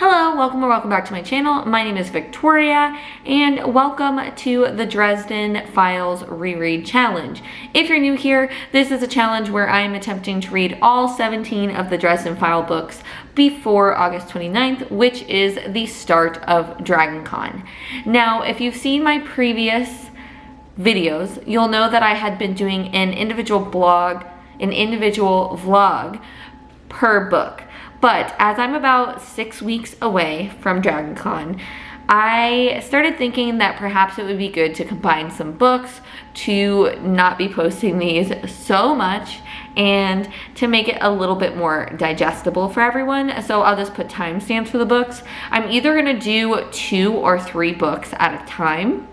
Hello, welcome or welcome back to my channel. My name is Victoria and welcome to the Dresden Files Reread Challenge. If you're new here, this is a challenge where I am attempting to read all 17 of the Dresden File books before August 29th, which is the start of DragonCon. Now, if you've seen my previous videos, you'll know that I had been doing an individual vlog per book. But as I'm about 6 weeks away from DragonCon, I started thinking that perhaps it would be good to combine some books to not be posting these so much and to make it a little bit more digestible for everyone. So I'll just put timestamps for the books. I'm either gonna do 2 or 3 books at a time.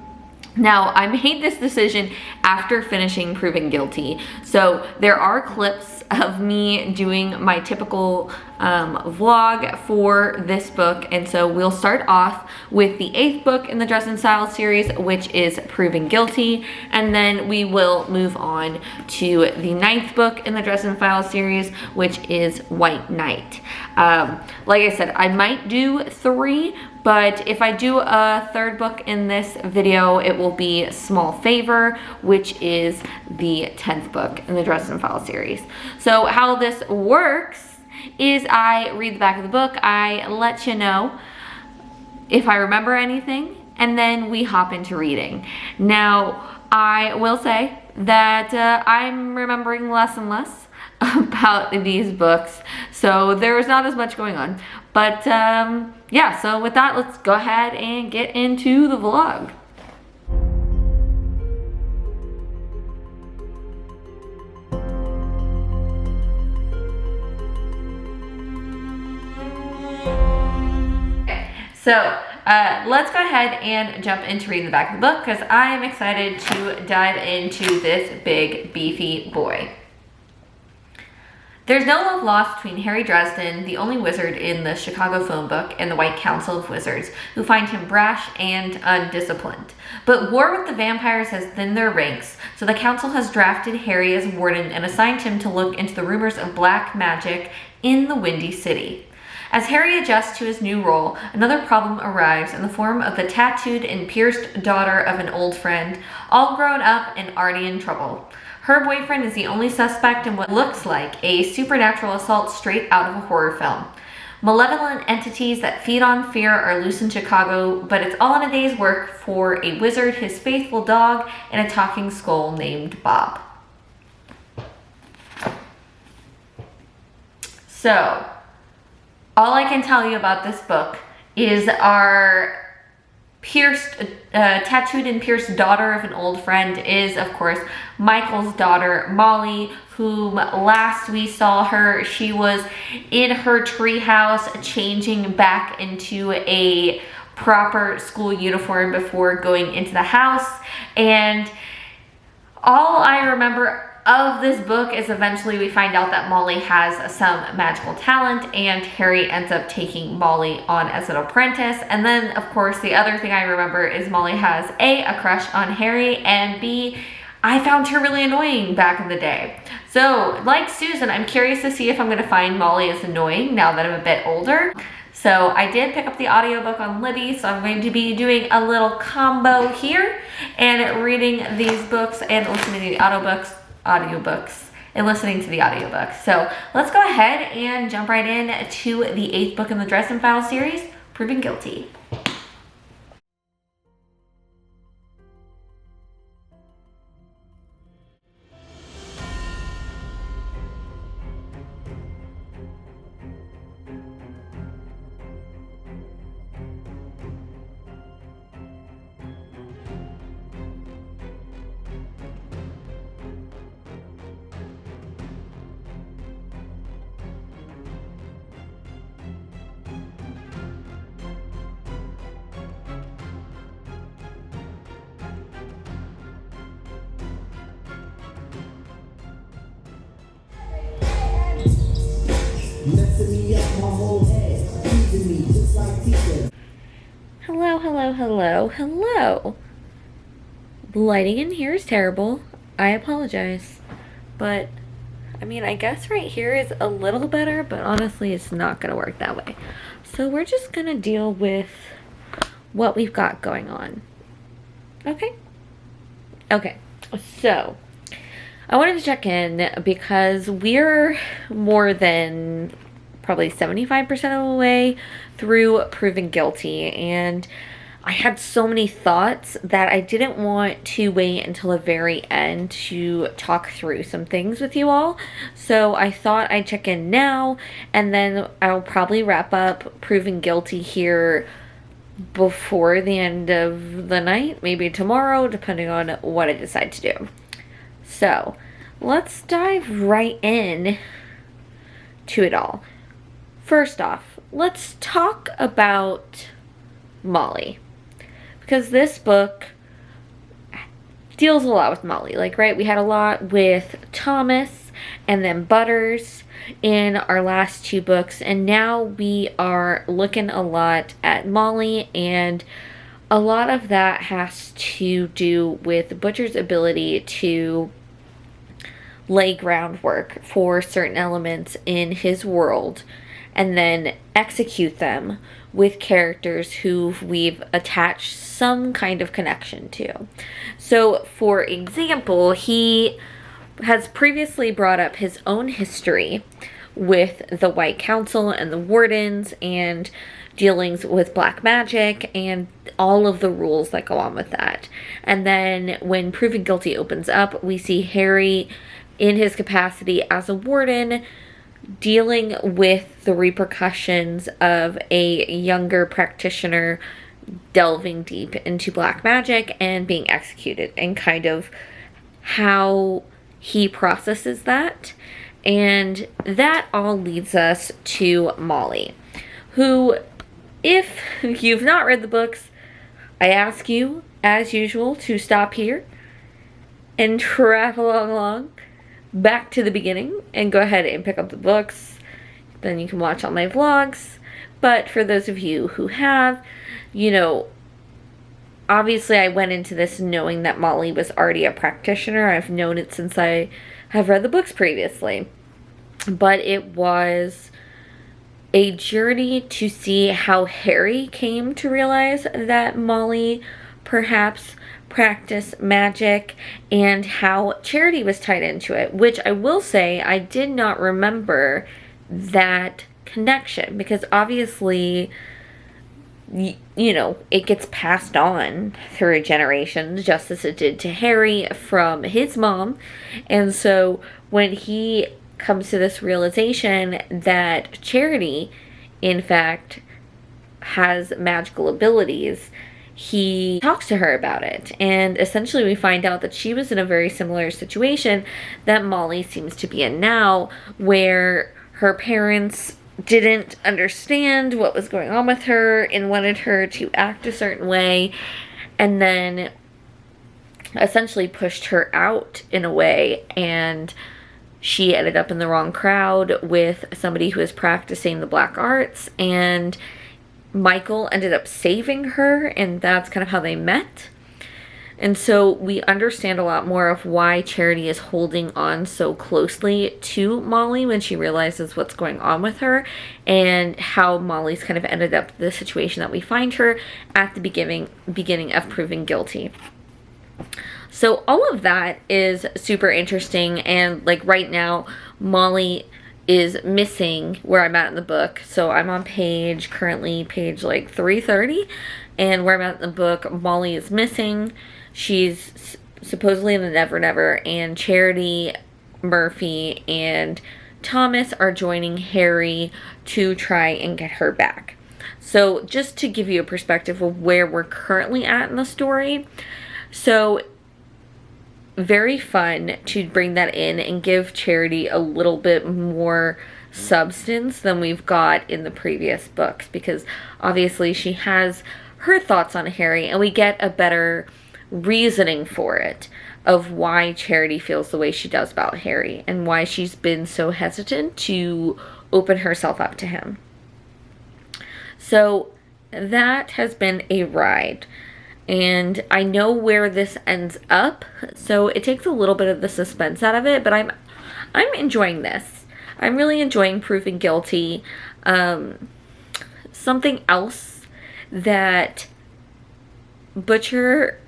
Now, I made this decision after finishing Proven Guilty. So there are clips of me doing my typical vlog for this book. And so we'll start off with the 8th book in the Dresden Style series, which is Proven Guilty. And then we will move on to the 9th book in the Dresden File series, which is White Knight. Like I said, I might do 3, but if I do a 3rd book in this video, it will be Small Favor, which is the 10th book in the Dresden File series. So how this works is I read the back of the book, I let you know if I remember anything, and then we hop into reading. Now, I will say that I'm remembering less and less about these books, so there's not as much going on. But yeah, so with that, let's go ahead and get into the vlog. So let's go ahead and jump into reading the back of the book because I am excited to dive into this big, beefy boy. There's no love lost between Harry Dresden, the only wizard in the Chicago phone book, and the White Council of Wizards, who find him brash and undisciplined. But war with the vampires has thinned their ranks, so the council has drafted Harry as warden and assigned him to look into the rumors of black magic in the Windy City. As Harry adjusts to his new role, another problem arrives in the form of the tattooed and pierced daughter of an old friend, all grown up and already in trouble. Her boyfriend is the only suspect in what looks like a supernatural assault straight out of a horror film. Malevolent entities that feed on fear are loose in Chicago, but it's all in a day's work for a wizard, his faithful dog, and a talking skull named Bob. So, all I can tell you about this book is our tattooed and pierced daughter of an old friend is, of course, Michael's daughter, Molly, whom last we saw her, she was in her treehouse changing back into a proper school uniform before going into the house. And all I remember of this book is eventually we find out that Molly has some magical talent and Harry ends up taking Molly on as an apprentice. And then, of course, the other thing I remember is Molly has A, a crush on Harry, and B, I found her really annoying back in the day. So, like Susan, I'm curious to see if I'm going to find Molly as annoying now that I'm a bit older. So I did pick up the audiobook on Libby, so I'm going to be doing a little combo here and reading these books and listening to the audiobooks and listening to the audiobooks. So let's go ahead and jump right in to the 8th book in the Dresden File series, Proven Guilty. Hello. The lighting in here is terrible. I apologize. But, I mean, I guess right here is a little better, but honestly, it's not gonna work that way. So we're just gonna deal with what we've got going on. Okay? Okay, so I wanted to check in because we're more than probably 75% of the way through Proven Guilty, and I had so many thoughts that I didn't want to wait until the very end to talk through some things with you all. So I thought I'd check in now, and then I'll probably wrap up Proven Guilty here before the end of the night, maybe tomorrow, depending on what I decide to do. So let's dive right in to it all. First off, let's talk about Molly, because this book deals a lot with Molly. Like, right, we had a lot with Thomas and then Butters in our last two books, and now we are looking a lot at Molly, and a lot of that has to do with Butcher's ability to lay groundwork for certain elements in his world and then execute them with characters who we've attached some kind of connection to. So, for example, he has previously brought up his own history with the White Council and the Wardens and dealings with black magic and all of the rules that go on with that. And then when Proven Guilty opens up, we see Harry in his capacity as a warden dealing with the repercussions of a younger practitioner delving deep into black magic and being executed, and kind of how he processes that. And that all leads us to Molly, who, if you've not read the books, I ask you, as usual, to stop here and travel along back to the beginning and go ahead and pick up the books. Then you can watch all my vlogs. But for those of you who have, you know, obviously I went into this knowing that Molly was already a practitioner. I've known it since I have read the books previously. But it was a journey to see how Harry came to realize that Molly perhaps practice magic, and how Charity was tied into it, which I will say I did not remember that connection, because obviously, you know, it gets passed on through generations, just as it did to Harry from his mom. And so when he comes to this realization that Charity, in fact, has magical abilities, he talks to her about it, and essentially we find out that she was in a very similar situation that Molly seems to be in now, where her parents didn't understand what was going on with her and wanted her to act a certain way, and then essentially pushed her out in a way, and she ended up in the wrong crowd with somebody who was practicing the black arts, and Michael ended up saving her, and that's kind of how they met. And so we understand a lot more of why Charity is holding on so closely to Molly when she realizes what's going on with her, and how Molly's kind of ended up the situation that we find her at the beginning of Proven Guilty. So all of that is super interesting, and like right now, Molly is missing where I'm at in the book. So I'm on currently page like 330, and where I'm at in the book, Molly is missing. She's supposedly in the Never Never, and Charity, Murphy, and Thomas are joining Harry to try and get her back. So just to give you a perspective of where we're currently at in the story. So very fun to bring that in and give Charity a little bit more substance than we've got in the previous books, because obviously she has her thoughts on Harry, and we get a better reasoning for it of why Charity feels the way she does about Harry and why she's been so hesitant to open herself up to him. So that has been a ride. And I know where this ends up, so it takes a little bit of the suspense out of it, but I'm enjoying this. I'm really enjoying Proven Guilty. something else that Butcher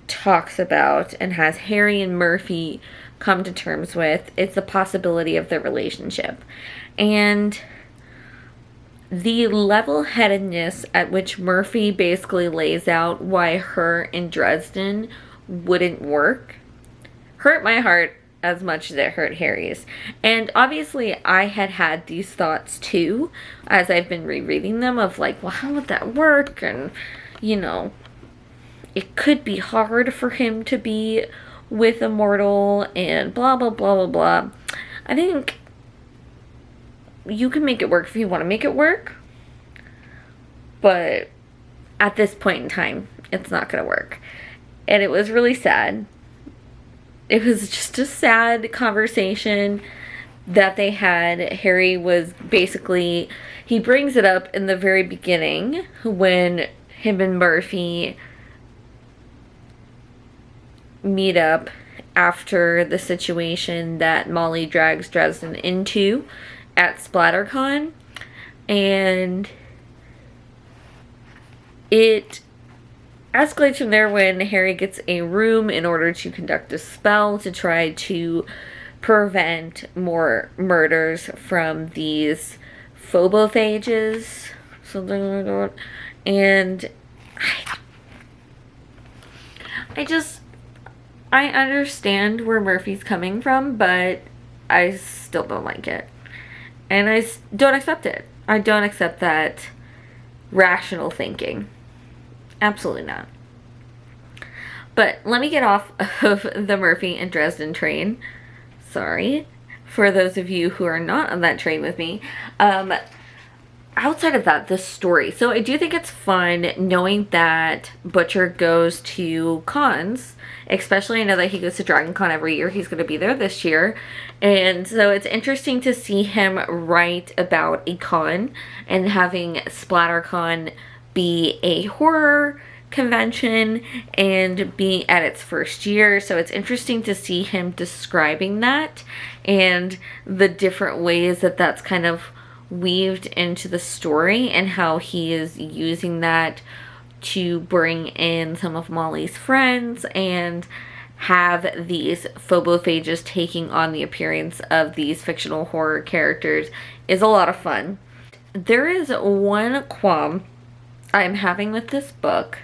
talks about and has Harry and Murphy come to terms with is the possibility of their relationship. And the level-headedness at which Murphy basically lays out why her and Dresden wouldn't work hurt my heart as much as it hurt Harry's. And obviously I had these thoughts too as I've been rereading them of like, well, how would that work? And, you know, it could be hard for him to be with a mortal and blah, blah, blah, blah, blah. I think you can make it work if you want to make it work. But at this point in time, it's not going to work. And it was really sad. It was just a sad conversation that they had. Harry was basically, he brings it up in the very beginning when him and Murphy meet up after the situation that Molly drags Dresden into at SplatterCon, and it escalates from there when Harry gets a room in order to conduct a spell to try to prevent more murders from these phobophages, something like that. And I understand where Murphy's coming from, but I still don't like it. And I don't accept it. I don't accept that rational thinking. Absolutely not. But let me get off of the Murphy and Dresden train. Sorry. For those of you who are not on that train with me. Outside of that, the story. So I do think it's fun knowing that Butcher goes to cons. Especially I know that he goes to Dragon Con every year. He's going to be there this year. And so it's interesting to see him write about a con and having SplatterCon be a horror convention and be at its first year. So it's interesting to see him describing that and the different ways that that's kind of weaved into the story and how he is using that to bring in some of Molly's friends and have these phobophages taking on the appearance of these fictional horror characters is a lot of fun. There is one qualm I'm having with this book,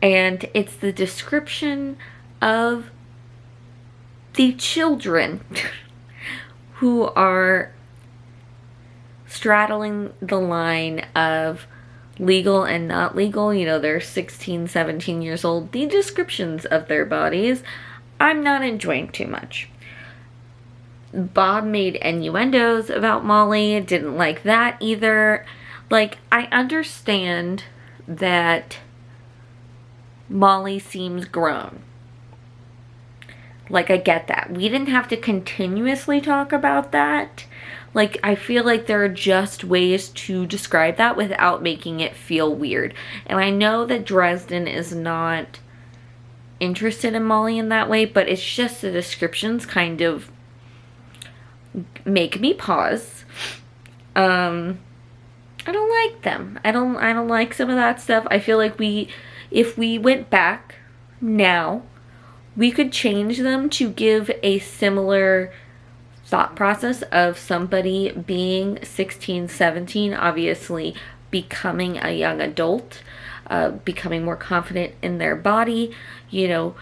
and it's the description of the children who are straddling the line of legal and not legal. You know, they're 16, 17 years old. The descriptions of their bodies, I'm not enjoying too much. Bob made innuendos about Molly. Didn't like that either. Like, I understand that Molly seems grown. Like, I get that. We didn't have to continuously talk about that. Like, I feel like there are just ways to describe that without making it feel weird. And I know that Dresden is not interested in Molly in that way, but it's just the descriptions kind of make me pause. I don't like them. I don't like some of that stuff. I feel like if we went back now, we could change them to give a similar thought process of somebody being 16, 17, obviously becoming a young adult, becoming more confident in their body, you know,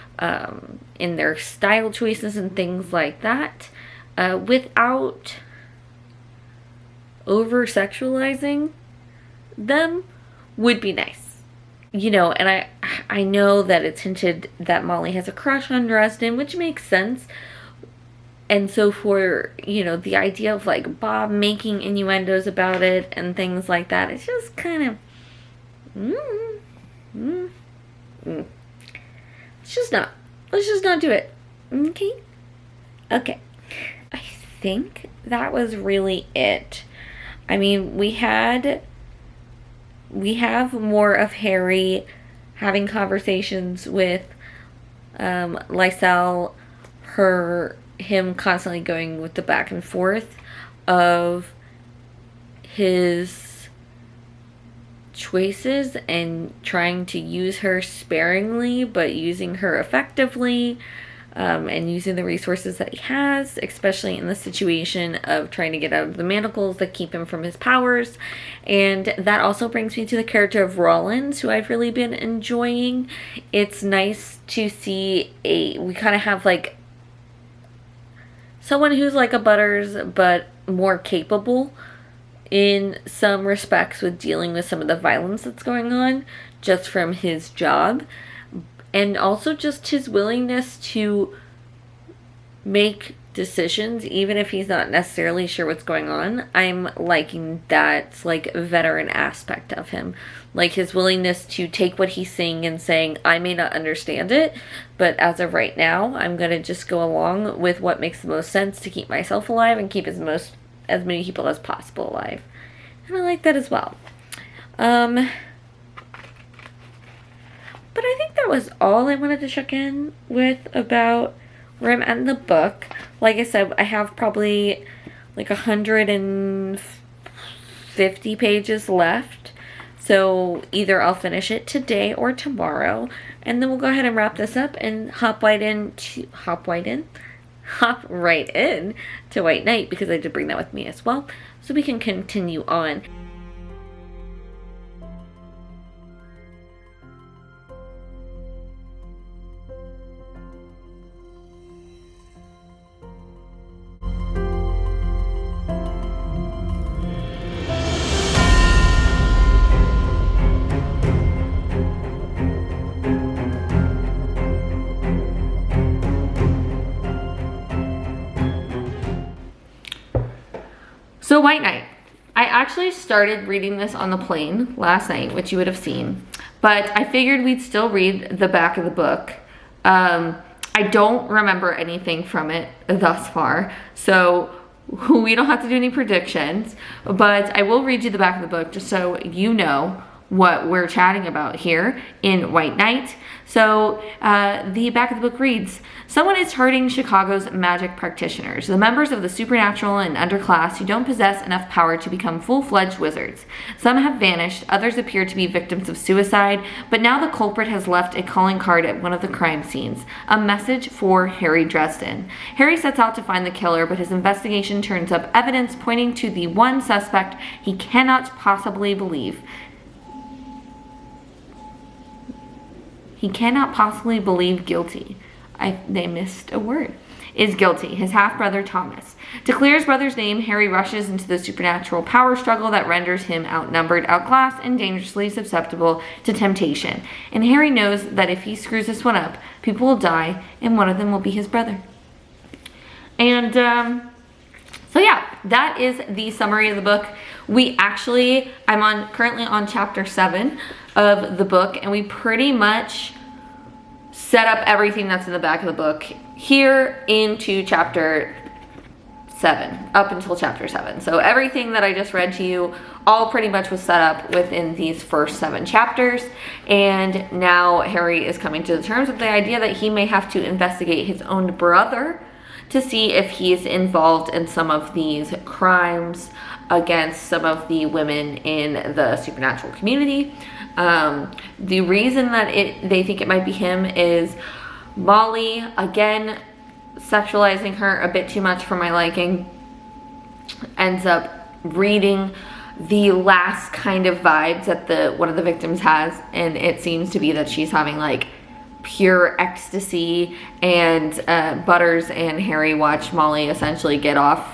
in their style choices and things like that, without over-sexualizing them would be nice. You know, and I know that it's hinted that Molly has a crush on Dresden, which makes sense. And so for, you know, the idea of like Bob making innuendos about it and things like that, it's just kind of, let's just not do it. Okay? Okay. I think that was really it. I mean, we have more of Harry having conversations with Lysel, him constantly going with the back and forth of his choices and trying to use her sparingly, but using her effectively, and using the resources that he has, especially in the situation of trying to get out of the manacles that keep him from his powers. And that also brings me to the character of Rollins, who I've really been enjoying. It's nice to see we kind of have like someone who's like a Butters, but more capable in some respects with dealing with some of the violence that's going on just from his job, and also just his willingness to make decisions even if he's not necessarily sure what's going on. I'm liking that like veteran aspect of him, like his willingness to take what he's saying and saying, I may not understand it, but as of right now I'm gonna just go along with what makes the most sense to keep myself alive and keep as many people as possible alive. And I like that as well. But I think that was all I wanted to check in with about where I'm at in the book. Like I said, I have probably like 150 pages left. So either I'll finish it today or tomorrow. And then we'll go ahead and wrap this up and hop right in to White Knight, because I did bring that with me as well. So we can continue on. So White Knight. I actually started reading this on the plane last night, which you would have seen, but I figured we'd still read the back of the book. I don't remember anything from it thus far, so we don't have to do any predictions, but I will read you the back of the book just so you know what we're chatting about here in White Knight. So the back of the book reads, someone is hurting Chicago's magic practitioners, the members of the supernatural and underclass who don't possess enough power to become full-fledged wizards. Some have vanished, others appear to be victims of suicide, but now the culprit has left a calling card at one of the crime scenes, a message for Harry Dresden. Harry sets out to find the killer, but his investigation turns up evidence pointing to the one suspect he cannot possibly believe. He cannot possibly believe guilty. They missed a word. Is guilty. His half-brother Thomas. To clear his brother's name, Harry rushes into the supernatural power struggle that renders him outnumbered, outclassed, and dangerously susceptible to temptation. And Harry knows that if he screws this one up, people will die, and one of them will be his brother. And so yeah, that is the summary of the book. I'm currently on chapter 7 of the book, and we pretty much set up everything that's in the back of the book here into chapter 7, up until chapter 7. So everything that I just read to you all pretty much was set up within these first 7 chapters, and now Harry is coming to terms with the idea that he may have to investigate his own brother to see if he's involved in some of these crimes against some of the women in the supernatural community. The reason that they think it might be him is Molly, again, sexualizing her a bit too much for my liking, ends up reading the last kind of vibes that one of the victims has, and it seems to be that she's having like pure ecstasy, and Butters and Harry watch Molly essentially get off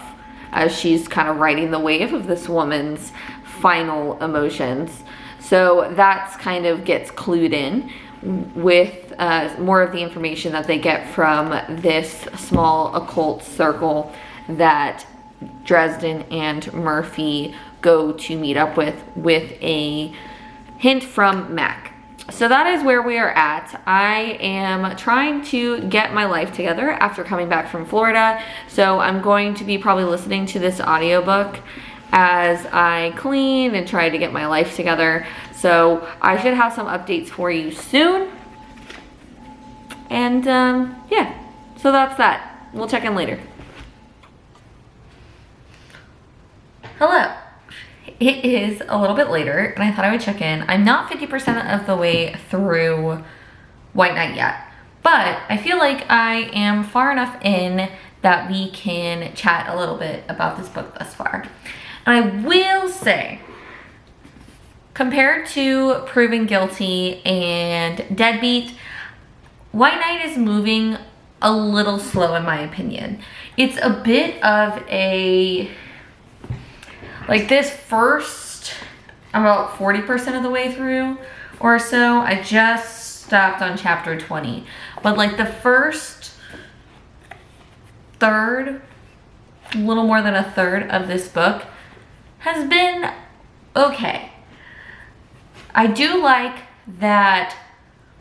as she's kind of riding the wave of this woman's final emotions. So that's kind of gets clued in with more of the information that they get from this small occult circle that Dresden and Murphy go to meet up with a hint from Mac. So that is where we are at. I am trying to get my life together after coming back from Florida. So I'm going to be probably listening to this audiobook as I clean and try to get my life together. So I should have some updates for you soon. And yeah, so that's that. We'll check in later. Hello. it is a little bit later and I thought I would check in. I'm not 50% of the way through White Knight yet, but I feel like I am far enough in that we can chat a little bit about this book thus far. And I will say, compared to Proven Guilty and Deadbeat, White Knight is moving a little slow in my opinion. It's a bit of a, like this first, about 40% of the way through or so, I just stopped on chapter 20. But like the first third, a little more than a third of this book has been okay. I do like that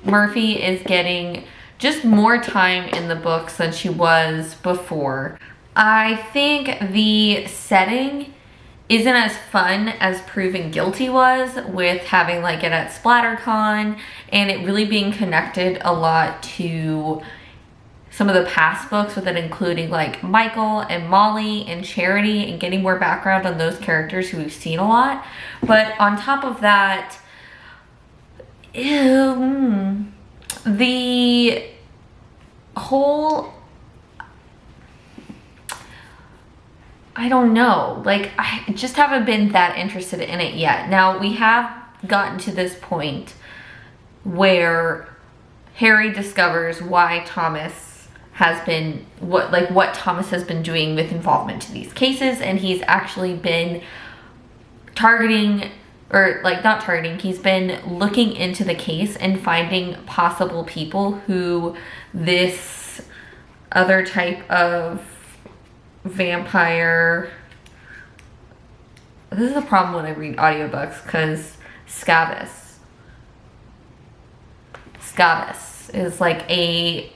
Murphy is getting just more time in the books than she was before. I think the setting isn't as fun as Proven Guilty was, with having like it at SplatterCon and it really being connected a lot to some of the past books, with it including like Michael and Molly and Charity and getting more background on those characters who we've seen a lot. But on top of that, the whole, I don't know, like I just haven't been that interested in it yet. Now we have gotten to this point where Harry discovers why Thomas has been, what Thomas has been doing with involvement to these cases, and he's actually been targeting, or like not targeting, he's been looking into the case and finding possible people who this other type of vampire, this is a problem when I read audiobooks, because Scabies is like a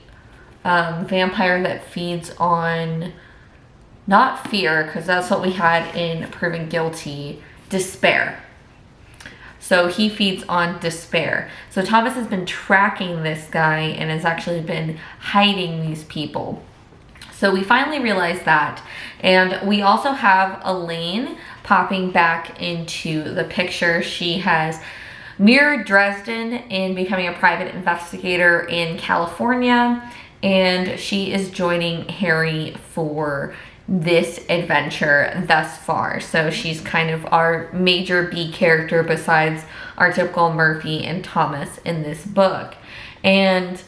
vampire that feeds on, not fear, because that's what we had in Proven Guilty, despair. So he feeds on despair. So Thomas has been tracking this guy and has actually been hiding these people. So we finally realized that. And we also have Elaine popping back into the picture. She has mirrored Dresden in becoming a private investigator in California. And she is joining Harry for this adventure thus far. So she's kind of our major B character besides our typical Murphy and Thomas in this book. And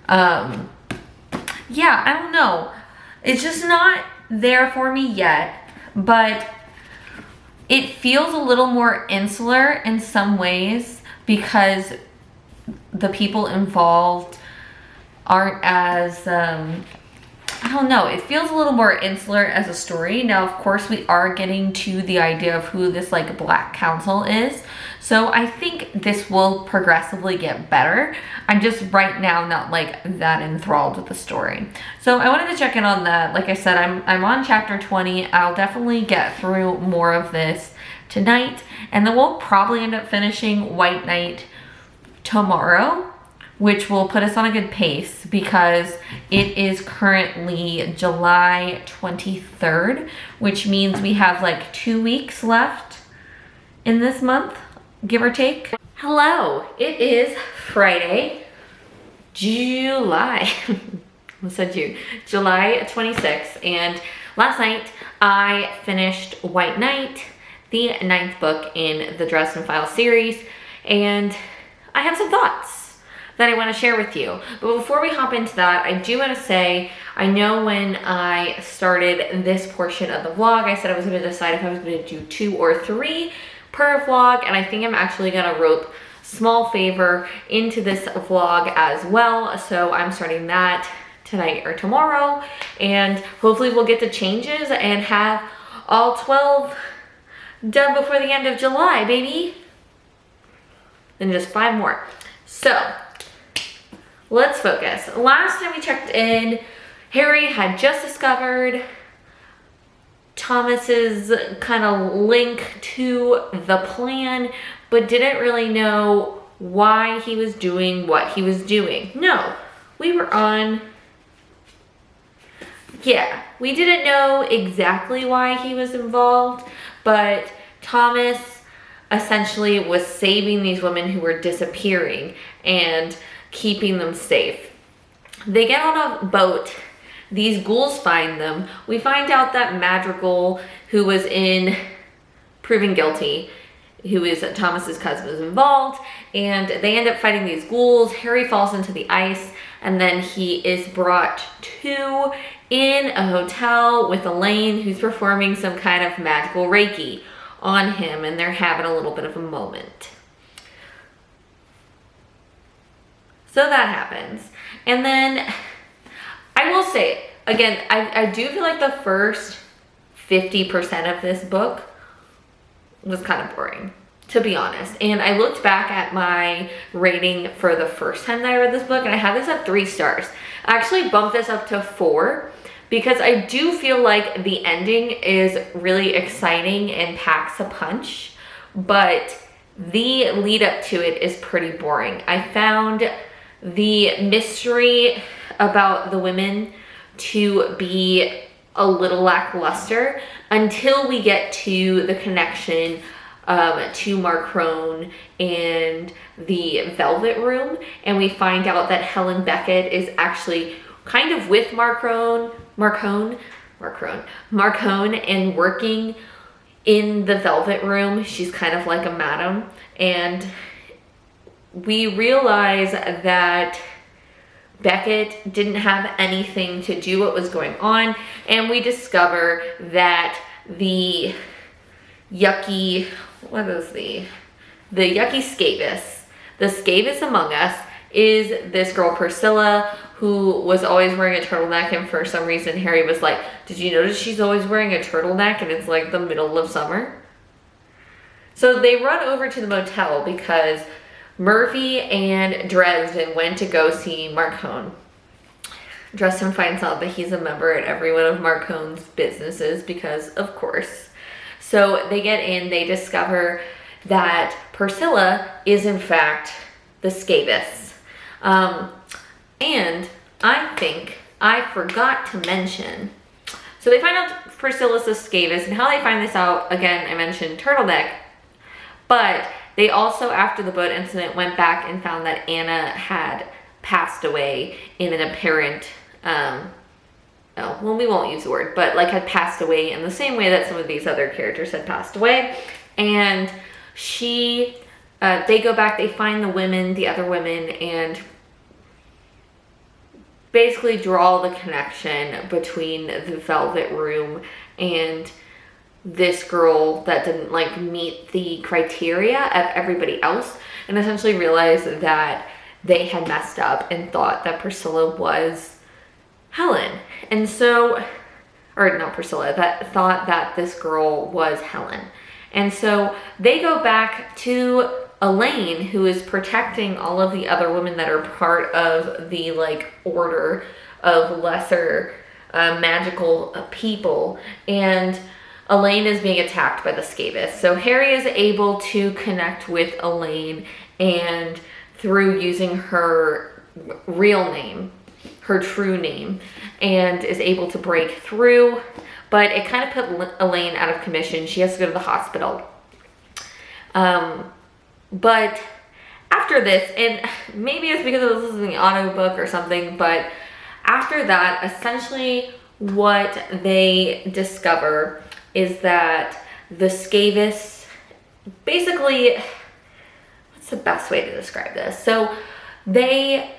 yeah, I don't know, it's just not there for me yet, but it feels a little more insular in some ways because the people involved aren't as I don't know, it feels a little more insular as a story. Now, of course, we are getting to the idea of who this like Black Council is. So I think this will progressively get better. I'm just right now not like that enthralled with the story. So I wanted to check in on that. Like I said, I'm on chapter 20. I'll definitely get through more of this tonight. And then we'll probably end up finishing White Knight tomorrow, which will put us on a good pace because it is currently July 23rd, which means we have like 2 weeks left in this month, give or take. Hello, it is Friday, July 26th, and last night I finished White Knight, the 9th book in the Dresden Files series, and I have some thoughts that I want to share with you. But before we hop into that, I do want to say, I know when I started this portion of the vlog, I said I was going to decide if I was going to do 2 or 3 per vlog, and I think I'm actually going to rope Small Favor into this vlog as well. So I'm starting that tonight or tomorrow, and hopefully we'll get the changes and have all 12 done before the end of July, baby. Then just 5 more. So let's focus. Last time we checked in, Harry had just discovered Thomas's kind of link to the plan, but didn't really know why he was doing what he was doing. No, we were on, yeah, we didn't know exactly why he was involved, but Thomas essentially was saving these women who were disappearing and keeping them safe. They get on a boat. These ghouls find them. We find out that Madrigal, who was proven guilty, who is Thomas's cousin, was involved, and they end up fighting these ghouls. Harry falls into the ice, and then he is brought to in a hotel with Elaine, who's performing some kind of magical Reiki on him, and they're having a little bit of a moment. So that happens. And then I will say, again, I do feel like the first 50% of this book was kind of boring, to be honest. And I looked back at my rating for the first time that I read this book, and I had this at 3 stars. I actually bumped this up to 4 because I do feel like the ending is really exciting and packs a punch, but the lead up to it is pretty boring. I found the mystery about the women to be a little lackluster until we get to the connection to Marcone and the Velvet Room, and we find out that Helen Beckett is actually kind of with Marcone and working in the Velvet Room. She's kind of like a madam, and we realize that Beckett didn't have anything to do what was going on, and we discover that the yucky, the yucky scabious, the scabious among us is this girl Priscilla, who was always wearing a turtleneck, and for some reason Harry was like, did you notice she's always wearing a turtleneck and it's like the middle of summer? So they run over to the motel because Murphy and Dresden went to go see Marcone. Dresden finds out that he's a member at every one of Marcone's businesses because, of course. So they get in, they discover that Priscilla is in fact the scabious. And I think I forgot to mention, so they find out Priscilla's the scabious, and how they find this out, again, I mentioned turtleneck, but they also, after the boat incident, went back and found that Anna had passed away in an apparent, well, we won't use the word, but like had passed away in the same way that some of these other characters had passed away. And they go back, they find the other women, and basically draw the connection between the Velvet Room and this girl that didn't like meet the criteria of everybody else, and essentially realize that they had messed up and thought that Priscilla was Helen. And so, or not Priscilla, that thought that this girl was Helen. And so they go back to Elaine, who is protecting all of the other women that are part of the like order of lesser magical people, and Elaine is being attacked by the scabious. So Harry is able to connect with Elaine, and through using her real name, her true name, and is able to break through, but it kind of put Elaine out of commission. She has to go to the hospital. But after this, and maybe it's because I was listening to the audiobook or something, but after that, essentially what they discover is that the scabious, basically, what's the best way to describe this? So they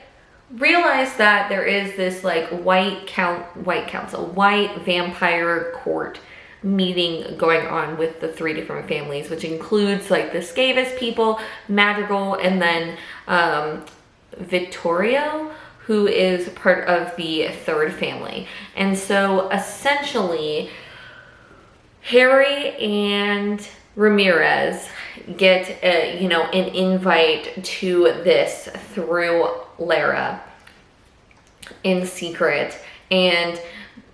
realize that there is this like white vampire court meeting going on with the 3 different families, which includes like the scabious people, Madrigal, and then Vittorio, who is part of the 3rd family. And so essentially Harry and Ramirez get an invite to this through Lara in secret, and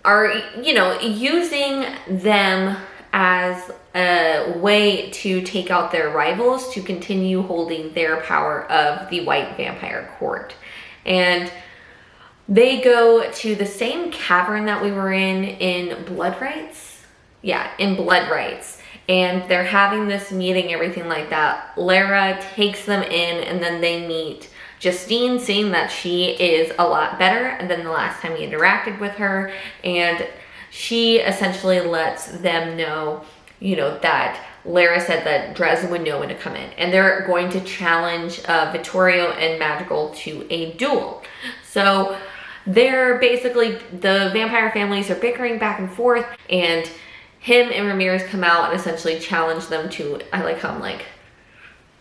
are using them as a way to take out their rivals, to continue holding their power of the white vampire court. And they go to the same cavern that we were in Blood Rites. Yeah, in Blood Rites. and they're having this meeting, everything like that. Lara takes them in, and then they meet Justine, seeing that she is a lot better than the last time he interacted with her, and she essentially lets them know, you know, that Lara said that Dresden would know when to come in, and they're going to challenge Vittorio and Madrigal to a duel. So they're basically, the vampire families are bickering back and forth, and him and Ramirez come out and essentially challenge them to, I like how I'm like,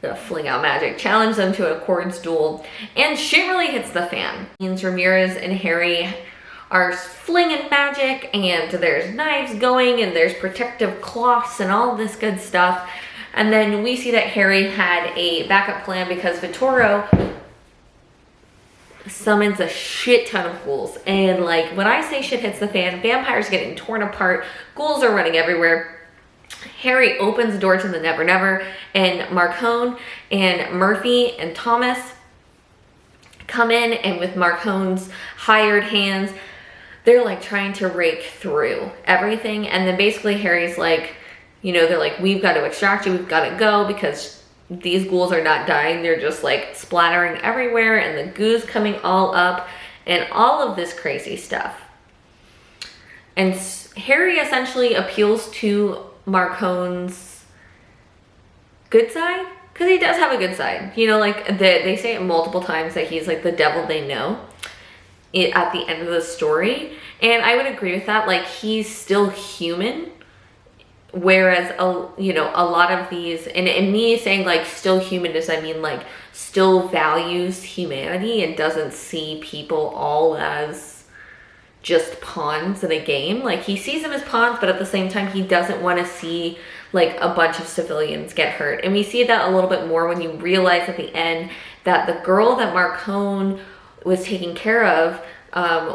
gonna fling out magic, challenge them to a quartz duel, and shit really hits the fan. Means Ramirez and Harry are flinging magic, and there's knives going, and there's protective cloths and all this good stuff. And then we see that Harry had a backup plan because Vittorio summons a shit ton of ghouls. And like, when I say shit hits the fan, vampires getting torn apart, ghouls are running everywhere. Harry opens the door to the Never Never, and Marcone and Murphy and Thomas come in, and with Marcone's hired hands, they're like trying to rake through everything. And then basically Harry's like, you know, they're like, we've got to extract you, we've got to go, because these ghouls are not dying, they're just like splattering everywhere, and the goo's coming all up, and all of this crazy stuff. And Harry essentially appeals to Marcone's good side, because he does have a good side. You know, like they say it multiple times that he's like the devil they know at the end of the story, and I would agree with that. Like, he's still human, whereas you know, a lot of these, and me saying like still human is, I mean like still values humanity and doesn't see people all as just pawns in a game. Like, he sees them as pawns, but at the same time he doesn't want to see like a bunch of civilians get hurt. And we see that a little bit more when you realize at the end that the girl that Marcone was taking care of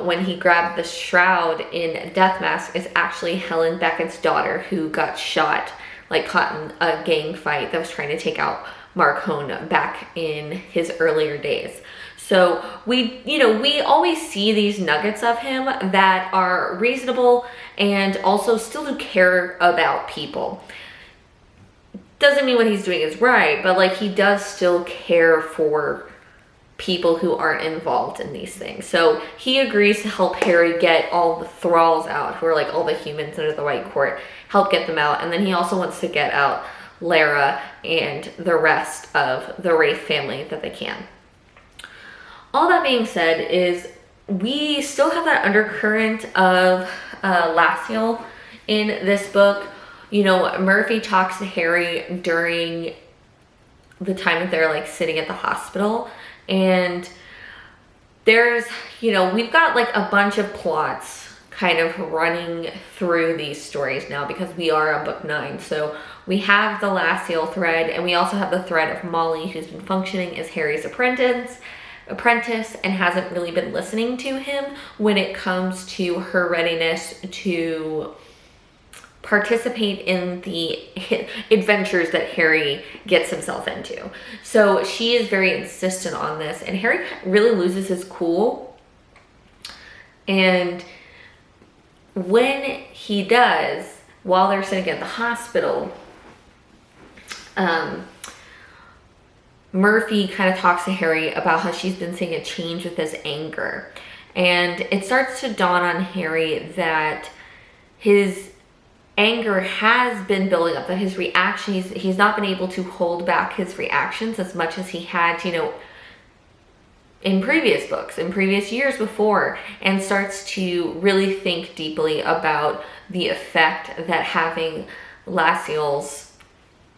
when he grabbed the shroud in Death Mask is actually Helen Beckett's daughter, who got shot, like caught in a gang fight that was trying to take out Marcone back in his earlier days. So we, you know, we always see these nuggets of him that are reasonable and also still do care about people. Doesn't mean what he's doing is right, but like, he does still care for people who aren't involved in these things. So he agrees to help Harry get all the thralls out, who are like all the humans under the White Court, help get them out. And then he also wants to get out Lara and the rest of the Wraith family that they can. All that being said, is we still have that undercurrent of Lassiel in this book. You know, Murphy talks to Harry during the time that they're like sitting at the hospital, and there's, you know, we've got like a bunch of plots kind of running through these stories now, because we are on book 9. So we have the Lassiel thread, and we also have the thread of Molly, who's been functioning as Harry's apprentice and hasn't really been listening to him when it comes to her readiness to participate in the adventures that Harry gets himself into. So she is very insistent on this, and Harry really loses his cool. And when he does, while they're sitting at the hospital, Murphy kind of talks to Harry about how she's been seeing a change with his anger. And it starts to dawn on Harry that his anger has been building up, that his reactions, he's not been able to hold back his reactions as much as he had, you know, in previous books, in previous years before, and starts to really think deeply about the effect that having Lassiel's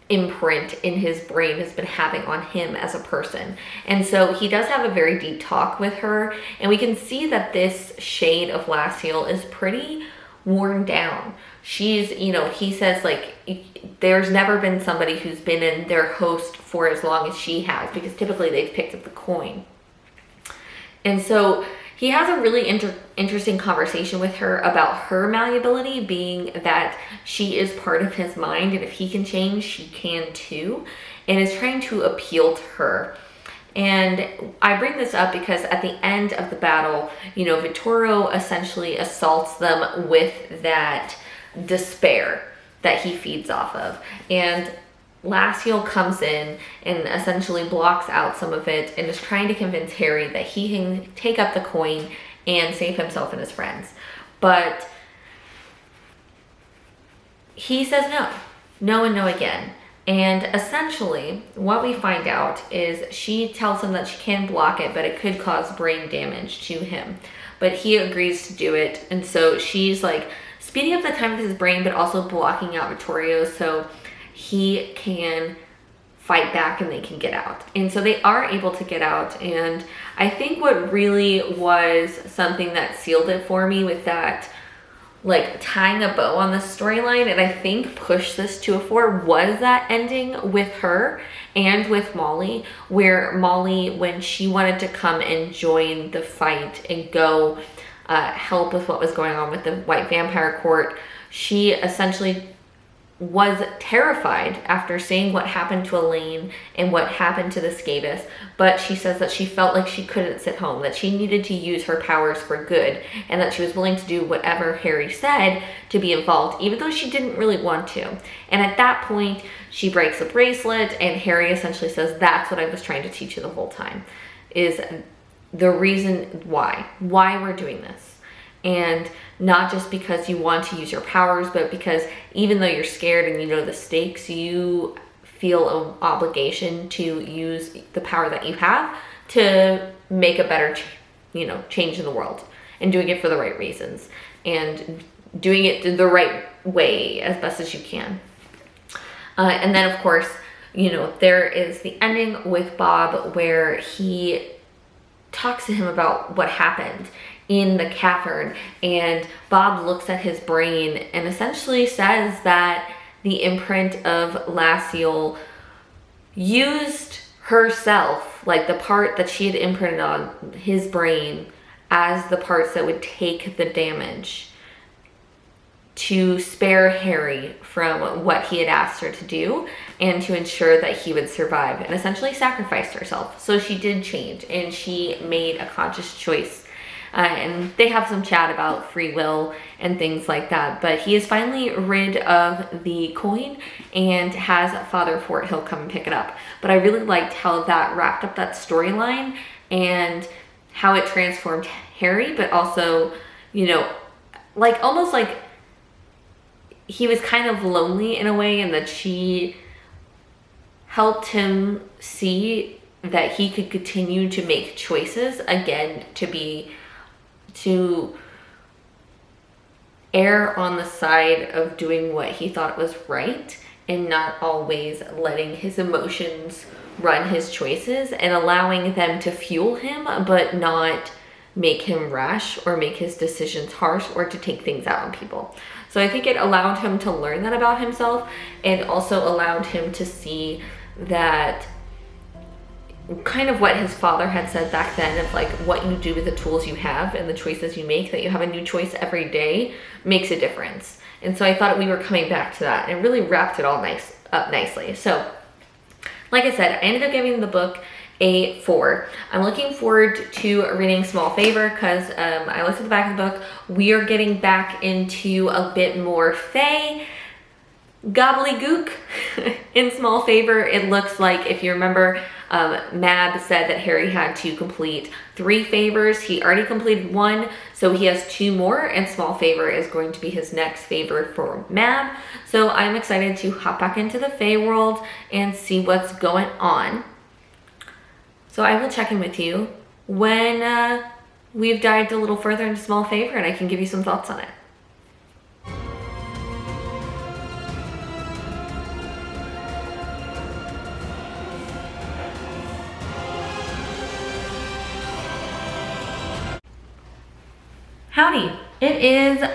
imprint in his brain has been having on him as a person. And so he does have a very deep talk with her, and we can see that this shade of Lassiel is pretty worn down. She's, you know, he says like, there's never been somebody who's been in their host for as long as she has, because typically they've picked up the coin. And so he has a really interesting conversation with her about her malleability, being that she is part of his mind, and if he can change, she can too, and is trying to appeal to her. And I bring this up because at the end of the battle, you know, Vittorio essentially assaults them with that despair. that he feeds off of. And Lassiel comes in and essentially blocks out some of it and is trying to convince Harry that he can take up the coin and save himself and his friends. But he says no and no again. And essentially what we find out is she tells him that she can block it, but it could cause brain damage to him. But he agrees to do it. And so she's like speeding up the time of his brain, but also blocking out Vittorio so he can fight back and they can get out. And so they are able to get out. And I think what really was something that sealed it for me with that, like tying a bow on this storyline, and I think pushed this to a 4, was that ending with her and with Molly, where Molly, when she wanted to come and join the fight and go help with what was going on with the White Vampire Court, she essentially was terrified after seeing what happened to Elaine and what happened to the Scabies, but she says that she felt like she couldn't sit home, that she needed to use her powers for good, and that she was willing to do whatever Harry said to be involved, even though she didn't really want to. And at that point, she breaks a bracelet, and Harry essentially says, that's what I was trying to teach you the whole time, is the reason why we're doing this. And not just because you want to use your powers, but because even though you're scared and you know the stakes, you feel an obligation to use the power that you have to make a better, change in the world, and doing it for the right reasons and doing it the right way as best as you can. And then of course, there is the ending with Bob where he talks to him about what happened in the cavern, and Bob looks at his brain and essentially says that the imprint of Lassiel used herself, like the part that she had imprinted on his brain, as the parts that would take the damage to spare Harry from what he had asked her to do and to ensure that he would survive, and essentially sacrificed herself. So she did change and she made a conscious choice. And they have some chat about free will and things like that, but he is finally rid of the coin and has Father Forthill come and pick it up. But I really liked how that wrapped up that storyline and how it transformed Harry, but also, almost like he was kind of lonely in a way, and that she helped him see that he could continue to make choices again, to err on the side of doing what he thought was right and not always letting his emotions run his choices, and allowing them to fuel him but not make him rash or make his decisions harsh or to take things out on people. So I think it allowed him to learn that about himself, and also allowed him to see that kind of what his father had said back then of like what you do with the tools you have and the choices you make, that you have a new choice every day, makes a difference. And so I thought we were coming back to that, and it really wrapped it all up nicely. So like I said, I ended up giving the book a 4. I'm looking forward to reading Small Favor because I looked at the back of the book. We are getting back into a bit more fae gobbledygook in Small Favor. It looks like, if you remember, Mab said that Harry had to complete 3 favors. He already completed 1, so he has 2 more, and Small Favor is going to be his next favor for Mab. So I'm excited to hop back into the fae world and see what's going on. So I will check in with you when we've dived a little further into Small Favor and I can give you some thoughts on it. Howdy, it is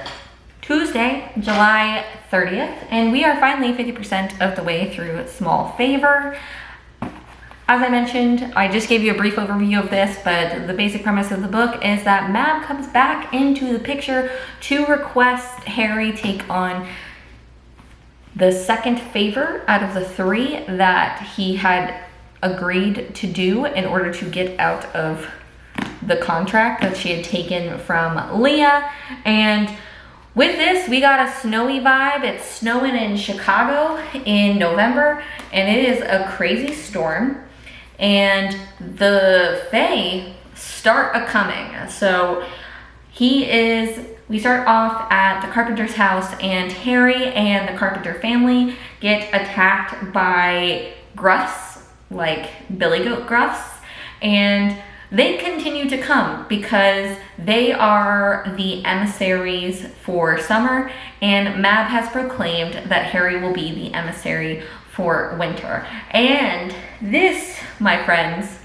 Tuesday, July 30th, and we are finally 50% of the way through Small Favor. As I mentioned, I just gave you a brief overview of this, but the basic premise of the book is that Mab comes back into the picture to request Harry take on the second favor out of the 3 that he had agreed to do in order to get out of the contract that she had taken from Leah. And With this, we got a snowy vibe. It's snowing in Chicago in November, and it is a crazy storm. And the Fae start a-coming. So we start off at the Carpenter's house, and Harry and the Carpenter family get attacked by gruffs, like billy goat gruffs, and they continue to come because they are the emissaries for summer, and Mab has proclaimed that Harry will be the emissary for winter. And this, my friends,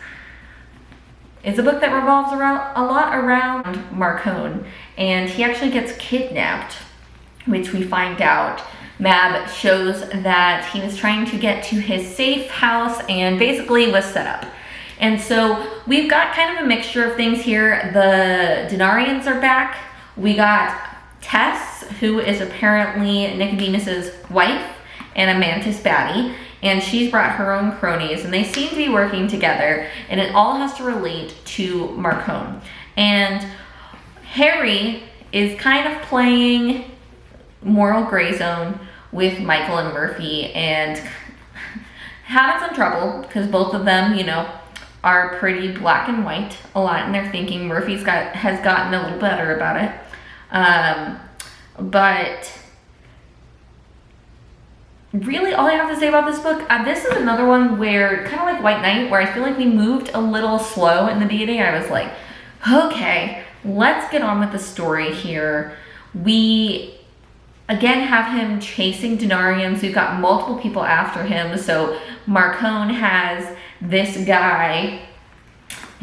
is a book that revolves around a lot around Marcone, and he actually gets kidnapped, which we find out. Mab shows that he was trying to get to his safe house and basically was set up. And so we've got kind of a mixture of things here. The Denarians are back. We got Tess, who is apparently Nicodemus's wife and a mantis baddie, and she's brought her own cronies, and they seem to be working together, and it all has to relate to Marcone. And Harry is kind of playing moral gray zone with Michael and Murphy, and having some trouble because both of them, you know, are pretty black and white a lot in their thinking. Murphy's has gotten a little better about it. But really all I have to say about this book, this is another one where, kind of like White Knight, where I feel like we moved a little slow in the beginning. I was like, okay, let's get on with the story here. We again have him chasing Denarians. We've got multiple people after him. So Marcone has this guy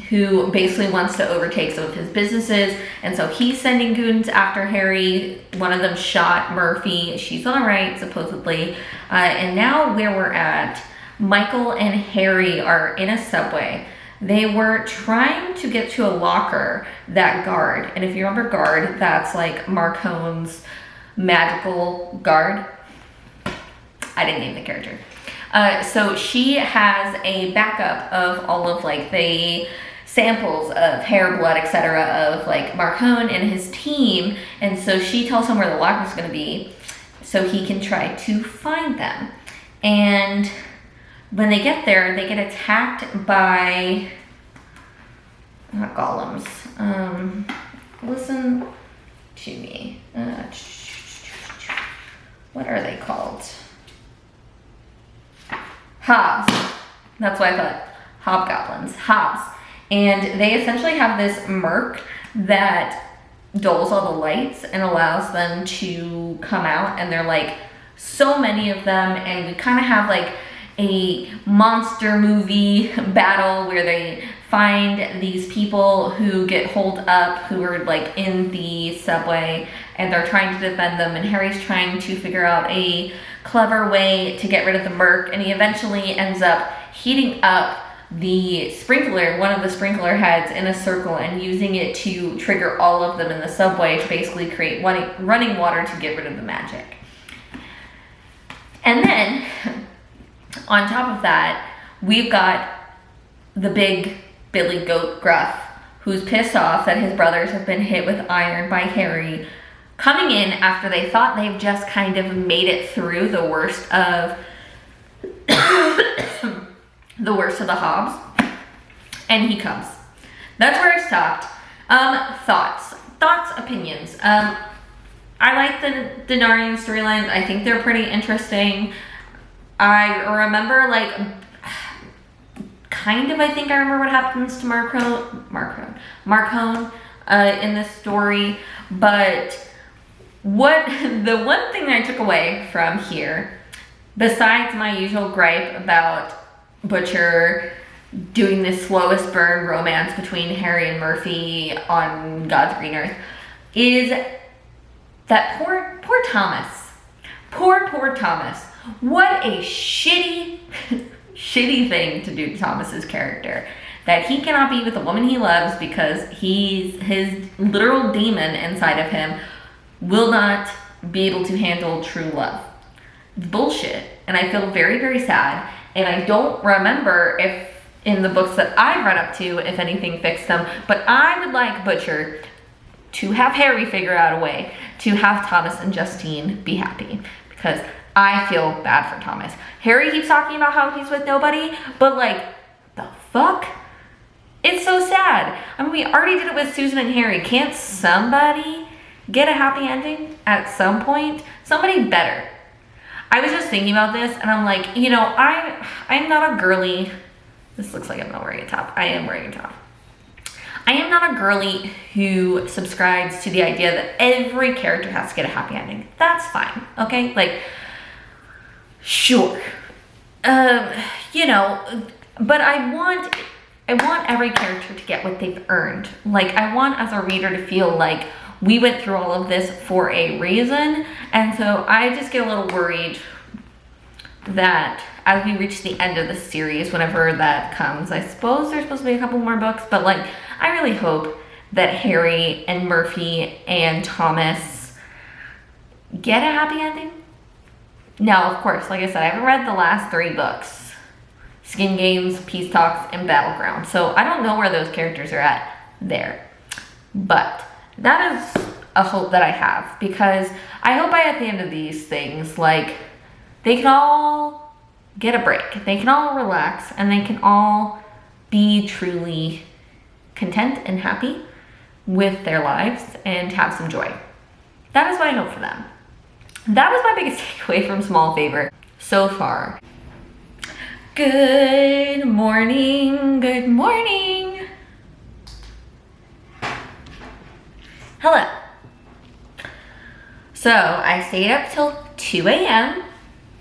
who basically wants to overtake some of his businesses, and so he's sending goons after Harry. One of them shot Murphy. She's all right, supposedly. And now where we're at, Michael and Harry are in a subway. They were trying to get to a locker that guard, and if you remember guard, that's like Marcone's magical guard. I didn't name the character. So she has a backup of all of like the samples of hair, blood, etc. of like Marcone and his team, and so she tells him where the locker is going to be so he can try to find them. And when they get there, they get attacked by, not golems, listen to me, what are they called? Hobs. That's what I thought. Hobgoblins. Hobs. And they essentially have this merc that dulls all the lights and allows them to come out. And they're like so many of them. And we kind of have like a monster movie battle where they find these people who get holed up, who are like in the subway, and they're trying to defend them. And Harry's trying to figure out a clever way to get rid of the merc, and he eventually ends up heating up the sprinkler, one of the sprinkler heads, in a circle and using it to trigger all of them in the subway to basically create running water to get rid of the magic. And then on top of that, we've got the big Billy Goat Gruff, who's pissed off that his brothers have been hit with iron by Harry, coming in after they thought they've just kind of made it through the worst of the worst of the Hobbs, and he comes. That's where I stopped. Thoughts, opinions. I like the Denarian storylines. I think they're pretty interesting. I remember like kind of, I think I remember what happens to Marcone in this story, but the one thing that I took away from here, besides my usual gripe about Butcher doing this slowest burn romance between Harry and Murphy on God's green earth, is that poor Thomas. Poor Thomas. What a shitty thing to do to Thomas's character. That he cannot be with the woman he loves because his literal demon inside of him will not be able to handle true love. It's bullshit. And I feel very, very sad. And I don't remember if in the books that I've read up to, if anything fixed them, but I would like Butcher to have Harry figure out a way to have Thomas and Justine be happy, because I feel bad for Thomas. Harry keeps talking about how he's with nobody, but like, the fuck? It's so sad. I mean, we already did it with Susan and Harry. Can't somebody get a happy ending at some point? Somebody better. I was just thinking about this and I'm like, you know, I'm not a girly. This looks like I'm not wearing a top. I am wearing a top. I am not a girly who subscribes to the idea that every character has to get a happy ending. That's fine, okay? Like, sure. You know, but I want every character to get what they've earned. Like, I want, as a reader, to feel like we went through all of this for a reason. And so I just get a little worried that as we reach the end of the series, whenever that comes, I suppose there's supposed to be a couple more books, but like, I really hope that Harry and Murphy and Thomas get a happy ending. Now, of course, like I said, I haven't read the last 3 books. Skin Games, Peace Talks, and Battleground. So I don't know where those characters are at there. But that is a hope that I have, because I hope at the end of these things, like, they can all get a break. They can all relax, and they can all be truly content and happy with their lives and have some joy. That is what I hope for them. That was my biggest takeaway from Small Favor so far. Good morning, good morning. Hello. So I stayed up till 2 a.m.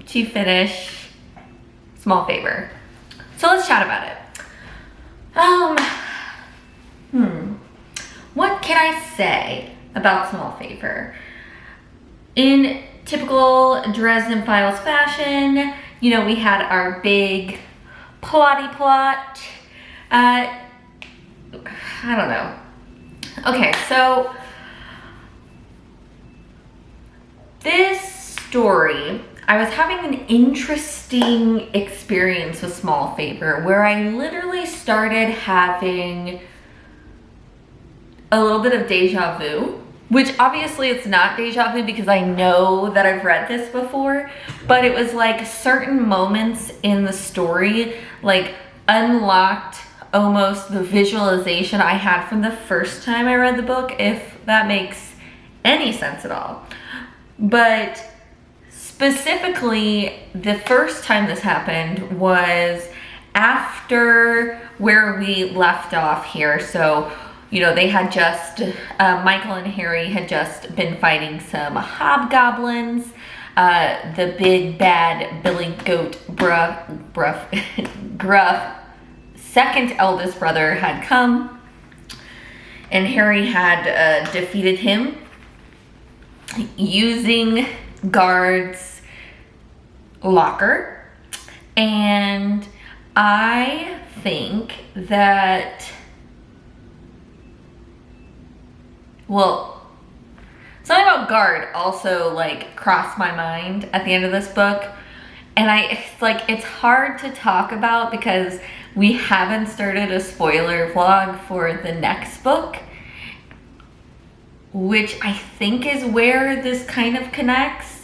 to finish Small Favor. So let's chat about it. What can I say about Small Favor? In typical Dresden Files fashion, you know, we had our big plotty plot. I don't know. Okay, so this story, I was having an interesting experience with Small Favor where I literally started having a little bit of deja vu, which obviously it's not deja vu because I know that I've read this before, but it was like certain moments in the story like unlocked almost the visualization I had from the first time I read the book, if that makes any sense at all. But specifically, the first time this happened was after where we left off here. So, you know, they had just, Michael and Harry had just been fighting some hobgoblins. The big bad Billy Goat Gruff second eldest brother had come, and Harry had defeated him using guard's locker. And I think that, well, something about guard also like crossed my mind at the end of this book. And it's hard to talk about because we haven't started a spoiler vlog for the next book, which I think is where this kind of connects,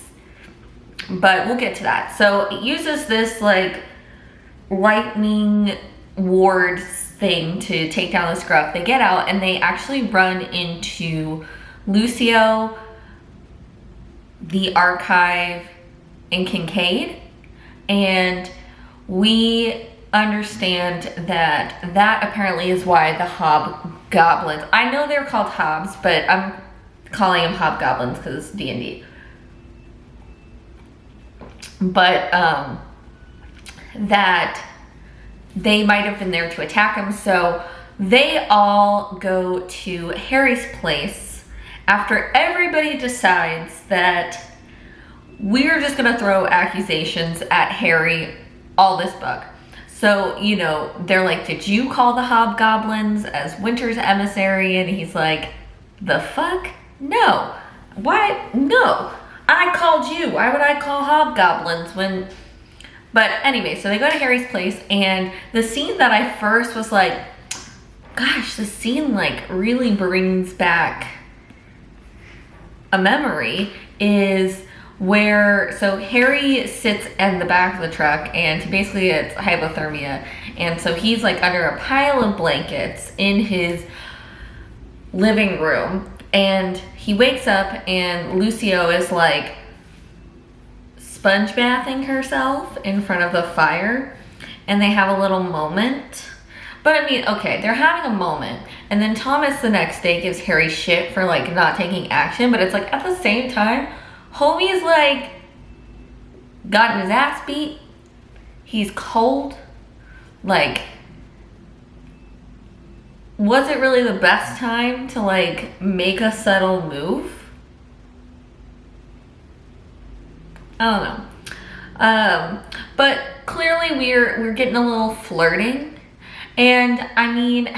but we'll get to that. So it uses this like lightning wards thing to take down the scruff. They get out and they actually run into Lucio, the Archive, and Kincaid. And we understand that apparently is why the hobgoblins, I know they're called hobs, but I'm calling them hobgoblins because it's D&D. But that they might have been there to attack him. So they all go to Harry's place after everybody decides that we're just gonna throw accusations at Harry all this book. So, you know, they're like, did you call the hobgoblins as Winter's emissary? And he's like, the fuck? No. Why? No. I called you. Why would I call hobgoblins when... But anyway, so they go to Harry's place, and the scene that I first was like, gosh, the scene like really brings back a memory is where, so Harry sits in the back of the truck and basically it's hypothermia. And so he's like under a pile of blankets in his living room. And he wakes up and Lucio is like sponge bathing herself in front of the fire. And they have a little moment. But I mean, okay, they're having a moment. And then Thomas the next day gives Harry shit for like not taking action. But it's like at the same time, homie's like gotten his ass beat. He's cold. Like, was it really the best time to like make a subtle move? I don't know. But clearly we're getting a little flirting. And I mean,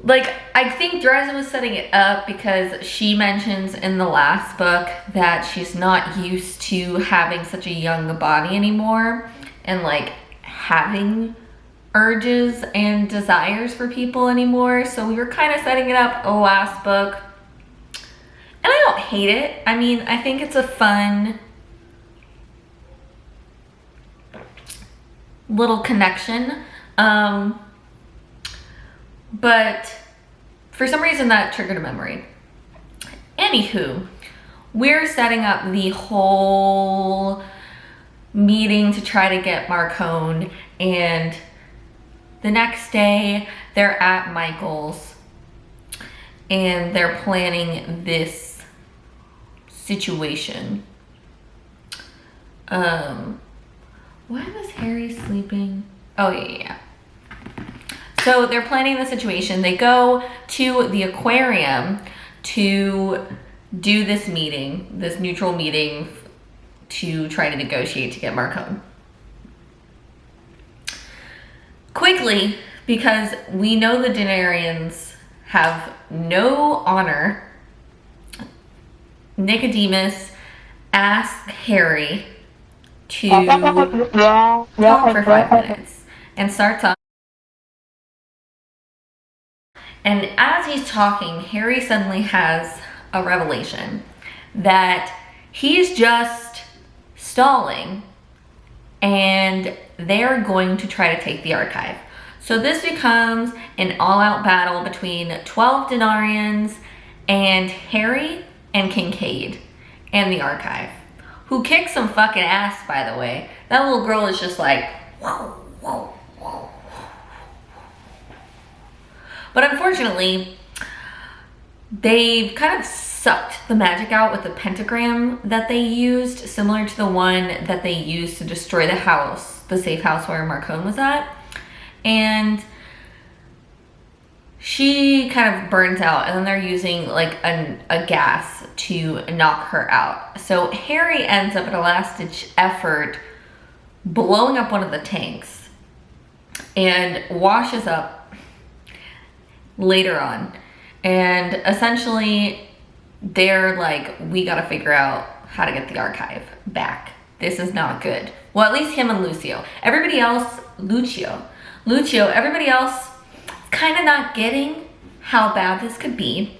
like, I think Dresden was setting it up because she mentions in the last book that she's not used to having such a young body anymore and like having urges and desires for people anymore. So we were kind of setting it up the last book. And I don't hate it. I mean, I think it's a fun little connection. But for some reason that triggered a memory. Anywho, we're setting up the whole meeting to try to get Marcone, and the next day they're at Michael's and they're planning this situation. Why was Harry sleeping? Oh yeah. So they're planning the situation. They go to the aquarium to do this meeting, this neutral meeting to try to negotiate to get Marcone. Quickly, because we know the Denarians have no honor, Nicodemus asks Harry to talk for 5 minutes and starts off. And as he's talking, Harry suddenly has a revelation that he's just stalling and they're going to try to take the archive. So this becomes an all-out battle between 12 Denarians and Harry and Kincaid and the archive, who kicks some fucking ass, by the way. That little girl is just like, whoa, whoa, whoa. But unfortunately, they've kind of sucked the magic out with the pentagram that they used, similar to the one that they used to destroy the house, the safe house where Marcone was at. And she kind of burns out, and then they're using like a gas to knock her out. So Harry ends up in a last-ditch effort blowing up one of the tanks and washes up later on. And essentially they're like, we gotta figure out how to get the archive back. This is not good. Well, at least him and Lucio. Everybody else, Lucio, everybody else kind of not getting how bad this could be.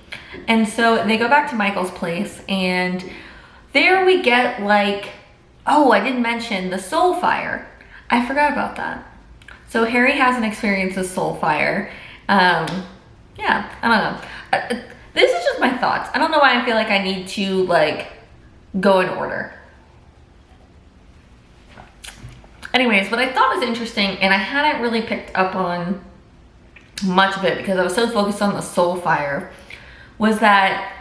And so they go back to Michael's place, and there we get like, oh, I didn't mention the soul fire. I forgot about that. So Harry has an experience with soul fire. Yeah, I don't know. This is just my thoughts. I don't know why I feel like I need to like go in order. Anyways, what I thought was interesting, and I hadn't really picked up on much of it because I was so focused on the soul fire, was that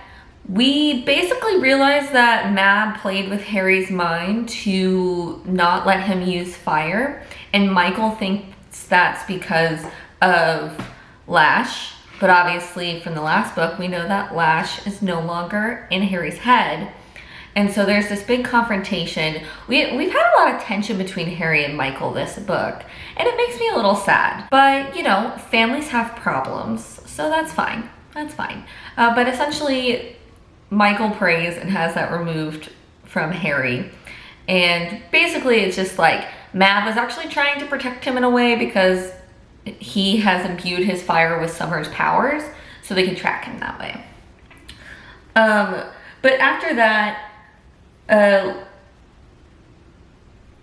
we basically realized that Mab played with Harry's mind to not let him use fire, and Michael thinks that's because of Lash. But obviously from the last book, we know that Lash is no longer in Harry's head. And so there's this big confrontation. We've had a lot of tension between Harry and Michael this book, and it makes me a little sad. But, you know, families have problems, so that's fine. That's fine. But essentially, Michael prays and has that removed from Harry. And basically it's just like, Mab was actually trying to protect him in a way because he has imbued his fire with Summer's powers, so they can track him that way. But after that,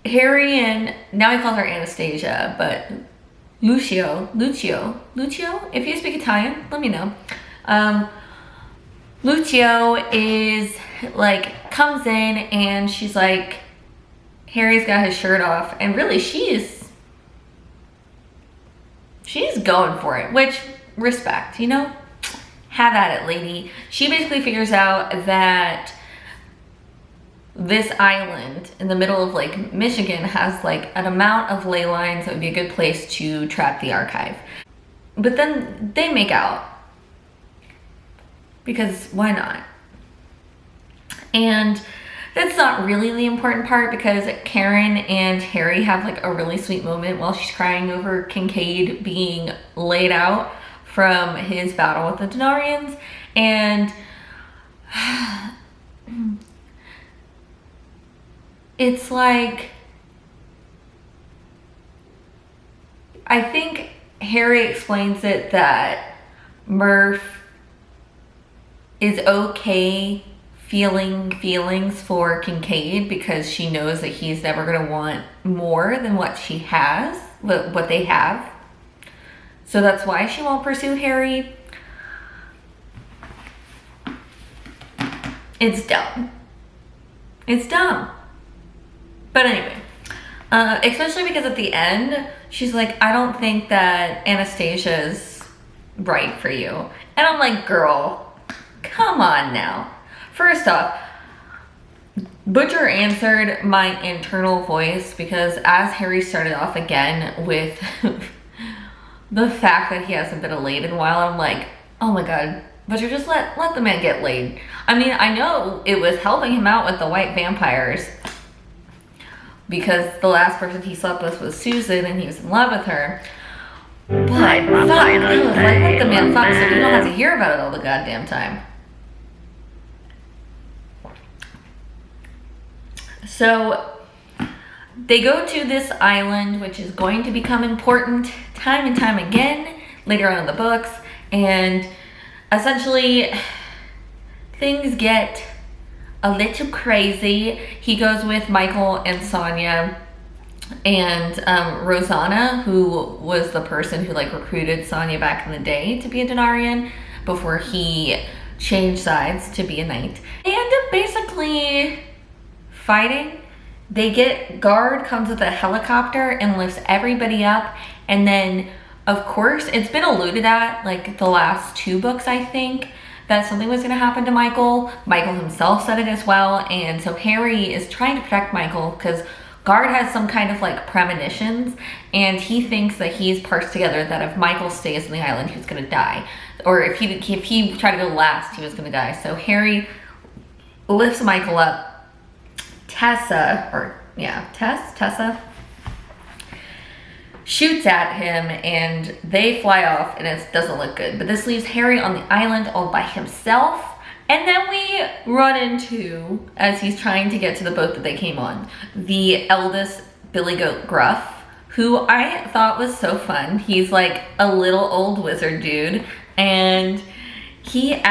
Harry and, now he calls her Anastasia, but Lucio, if you speak Italian, let me know. Lucio is like, comes in and she's like, Harry's got his shirt off, and really she's going for it, which, respect, you know? Have at it, lady. She basically figures out that this island in the middle of like Michigan has like an amount of ley lines that would be a good place to trap the archive. But then they make out, because why not? And that's not really the important part, because Karen and Harry have like a really sweet moment while she's crying over Kincaid being laid out from his battle with the Denarians. And it's like, I think Harry explains it that Murph is okay feeling feelings for Kincaid because she knows that he's never going to want more than what she has, what they have. So that's why she won't pursue Harry. It's dumb. It's dumb. But anyway, especially because at the end, she's like, I don't think that Anastasia's right for you. And I'm like, girl, come on now. First off, Butcher answered my internal voice, because as Harry started off again with the fact that he hasn't been laid in a while, I'm like, oh my god, Butcher, just let the man get laid. I mean, I know it was helping him out with the white vampires, because the last person he slept with was Susan and he was in love with her. But fuck, like, let the man fuck so you don't have to hear about it all the goddamn time. So they go to this island, which is going to become important time and time again later on in the books, and essentially things get a little crazy. He goes with Michael and Sonia and Rosanna, who was the person who like recruited Sonia back in the day to be a Denarian before he changed sides to be a knight. They end up basically fighting. They get, guard comes with a helicopter and lifts everybody up, and then of course it's been alluded at like the last 2 books, I think, that something was going to happen to Michael. Michael himself said it as well, and so Harry is trying to protect Michael because guard has some kind of like premonitions, and he thinks that he's parsed together that if Michael stays on the island, he's going to die, or if he tried to go last, he was going to die. So Harry lifts Michael up. Tessa shoots at him and they fly off, and it doesn't look good. But this leaves Harry on the island all by himself. And then we run into, as he's trying to get to the boat that they came on, the eldest Billy Goat Gruff, who I thought was so fun. He's like a little old wizard dude, and he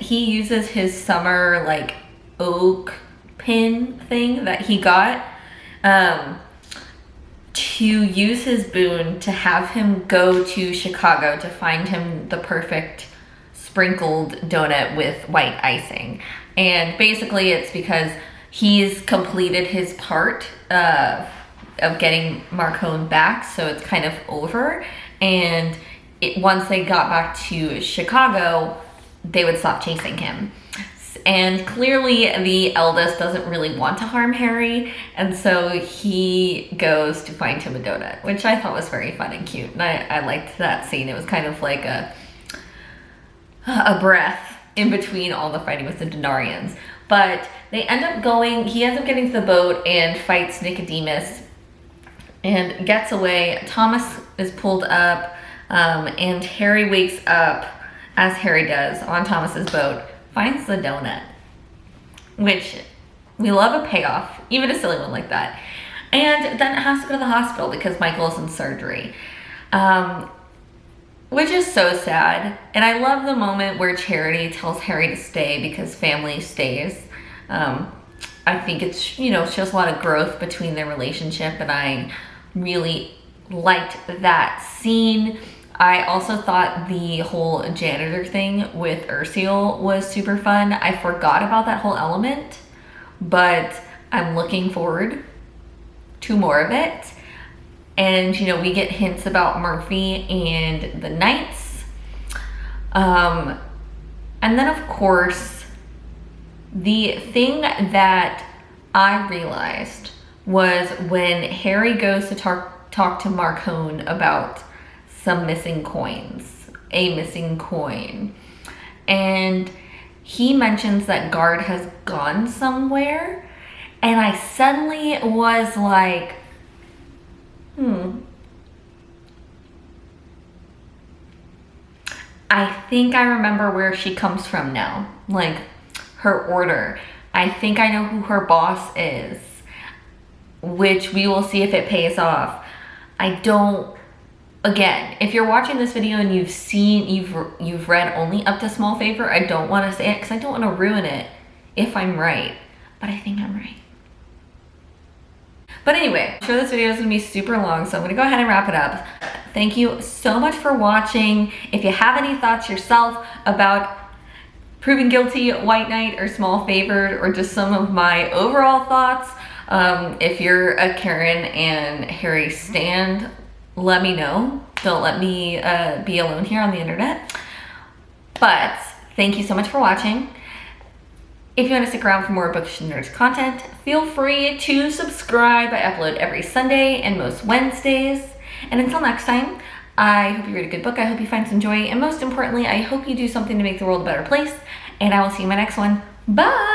uses his summer like oak pin thing that he got to use his boon to have him go to Chicago to find him the perfect sprinkled donut with white icing. And basically it's because he's completed his part of getting Marcone back, so it's kind of over, and once they got back to Chicago, they would stop chasing him. And clearly the eldest doesn't really want to harm Harry, and so he goes to find him a donut, which I thought was very fun and cute, and I liked that scene. It was kind of like a breath in between all the fighting with the Denarians. But he ends up getting to the boat and fights Nicodemus and gets away. Thomas is pulled up, and Harry wakes up, as Harry does, on Thomas's boat, finds the donut, which we love a payoff, even a silly one like that. And then has to go to the hospital because Michael's in surgery. which is so sad. And I love the moment where Charity tells Harry to stay because family stays. I think it's, you know, shows a lot of growth between their relationship, and I really liked that scene. I also thought the whole janitor thing with Ursule was super fun. I forgot about that whole element, but I'm looking forward to more of it. And, you know, we get hints about Murphy and the Knights. And then, of course, the thing that I realized was when Harry goes to talk to Marcone about some missing coins, a missing coin. And he mentions that Guard has gone somewhere. And I suddenly was like, I think I remember where she comes from now. Like, her order. I think I know who her boss is, which we will see if it pays off. I don't, again, if you're watching this video and you've read only up to Small Favor, I don't want to say it because I don't want to ruin it if I'm right, but I think I'm right. But anyway, I'm sure this video is going to be super long, so I'm going to go ahead and wrap it up. Thank you so much for watching. If you have any thoughts yourself about Proven Guilty, White Knight, or Small Favored, or just some of my overall thoughts, if you're a Karen and Harry stan, let me know. Don't let me be alone here on the internet. But thank you so much for watching. If you want to stick around for more Bookish Nerds content, feel free to subscribe. I upload every Sunday and most Wednesdays. And until next time, I hope you read a good book, I hope you find some joy, and most importantly, I hope you do something to make the world a better place. And I will see you in my next one. Bye!